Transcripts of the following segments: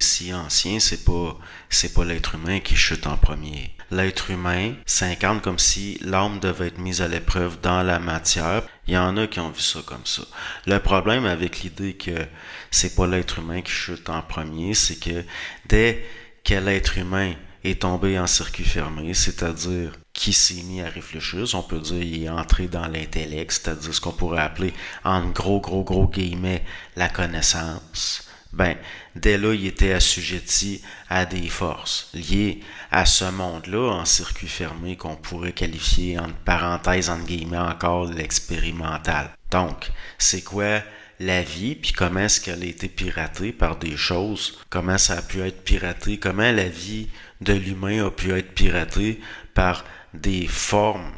Si ancien, c'est pas l'être humain qui chute en premier. L'être humain s'incarne comme si l'âme devait être mise à l'épreuve dans la matière. Il y en a qui ont vu ça comme ça. Le problème avec l'idée que c'est pas l'être humain qui chute en premier, c'est que dès que l'être humain est tombé en circuit fermé, c'est-à-dire qui s'est mis à réfléchir, on peut dire il est entré dans l'intellect, c'est-à-dire ce qu'on pourrait appeler en gros guillemets la connaissance. Ben, dès là, il était assujetti à des forces liées à ce monde-là en circuit fermé qu'on pourrait qualifier entre parenthèses, entre guillemets, encore l'expérimental. Donc, c'est quoi la vie, puis comment est-ce qu'elle a été piratée par des choses, comment ça a pu être piraté, comment la vie de l'humain a pu être piratée par des formes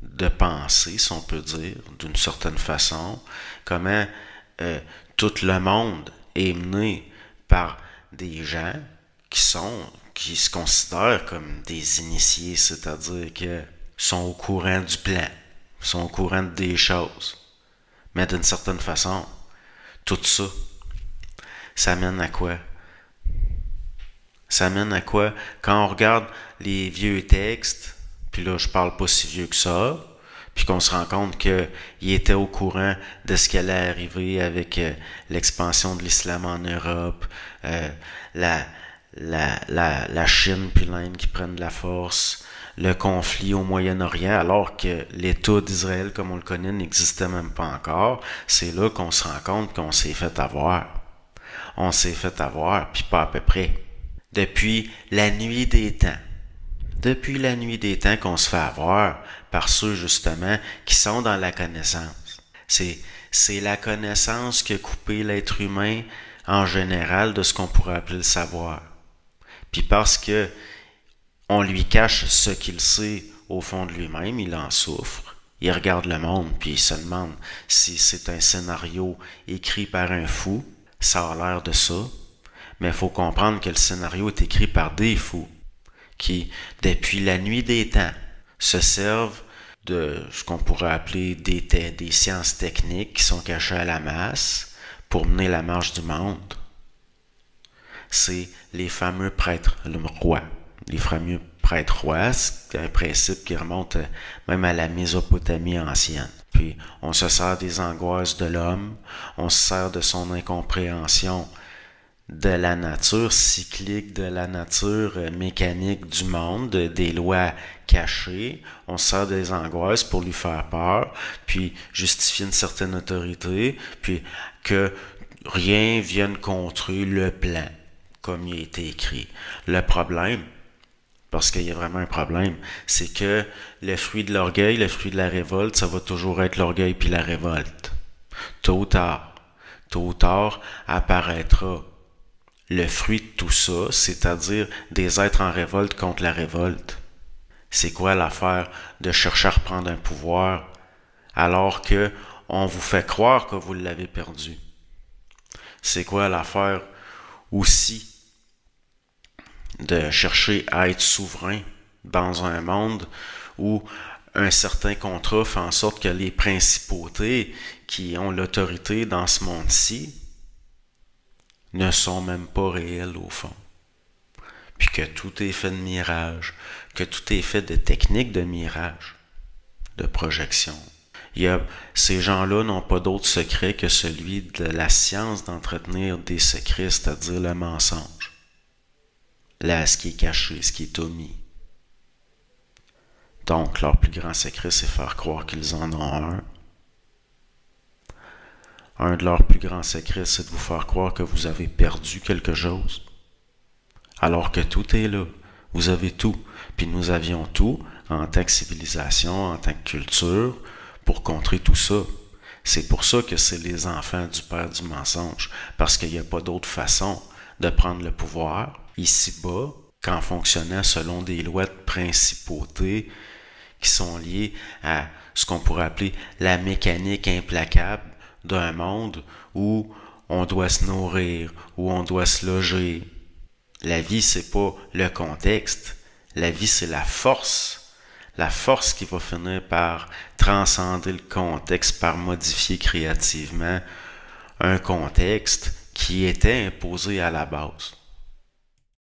de pensée, si on peut dire, d'une certaine façon, comment tout le monde est mené par des gens qui se considèrent comme des initiés, c'est-à-dire que sont au courant du plan, sont au courant des choses. Mais d'une certaine façon, tout ça, ça mène à quoi? Ça mène à quoi? Quand on regarde les vieux textes, puis là, je parle pas si vieux que ça, puis qu'on se rend compte qu'il était au courant de ce qui allait arriver avec l'expansion de l'islam en Europe, la Chine puis l'Inde qui prennent de la force, le conflit au Moyen-Orient, alors que l'État d'Israël, comme on le connaît, n'existait même pas encore. C'est là qu'on se rend compte qu'on s'est fait avoir. On s'est fait avoir, puis pas à peu près. Depuis la nuit des temps. Depuis la nuit des temps qu'on se fait avoir par ceux, justement, qui sont dans la connaissance. C'est la connaissance qui a coupé l'être humain, en général, de ce qu'on pourrait appeler le savoir. Puis parce que on lui cache ce qu'il sait au fond de lui-même, il en souffre. Il regarde le monde, puis il se demande si c'est un scénario écrit par un fou. Ça a l'air de ça. Mais il faut comprendre que le scénario est écrit par des fous qui, depuis la nuit des temps, se servent de ce qu'on pourrait appeler des sciences techniques qui sont cachées à la masse pour mener la marche du monde. C'est les fameux prêtres rois. Les fameux prêtres rois, c'est un principe qui remonte même à la Mésopotamie ancienne. Puis on se sert des angoisses de l'homme, on se sert de son incompréhension de la nature cyclique, de la nature mécanique du monde, des lois cachées. On se sert des angoisses pour lui faire peur, puis justifier une certaine autorité, puis que rien vienne contrer le plan, comme il a été écrit. Le problème, parce qu'il y a vraiment un problème, c'est que le fruit de l'orgueil, le fruit de la révolte, ça va toujours être l'orgueil puis la révolte. Tôt ou tard, apparaîtra le fruit de tout ça, c'est-à-dire des êtres en révolte contre la révolte. C'est quoi l'affaire de chercher à reprendre un pouvoir alors que on vous fait croire que vous l'avez perdu? C'est quoi l'affaire aussi de chercher à être souverain dans un monde où un certain contrat fait en sorte que les principautés qui ont l'autorité dans ce monde-ci ne sont même pas réelles au fond. Puis que tout est fait de mirage, que tout est fait de techniques de mirage, de projection. Ces gens-là n'ont pas d'autre secret que celui de la science d'entretenir des secrets, c'est-à-dire le mensonge. Là, ce qui est caché, ce qui est omis. Donc, leur plus grand secret, c'est faire croire qu'ils en ont un. Un de leurs plus grands secrets, c'est de vous faire croire que vous avez perdu quelque chose. Alors que tout est là. Vous avez tout. Puis nous avions tout en tant que civilisation, en tant que culture, pour contrer tout ça. C'est pour ça que c'est les enfants du père du mensonge. Parce qu'il n'y a pas d'autre façon de prendre le pouvoir ici-bas qu'en fonctionnant selon des lois de principauté qui sont liées à ce qu'on pourrait appeler la mécanique implacable d'un monde où on doit se nourrir, où on doit se loger. La vie, c'est pas le contexte. La vie, c'est la force. La force qui va finir par transcender le contexte, par modifier créativement un contexte qui était imposé à la base.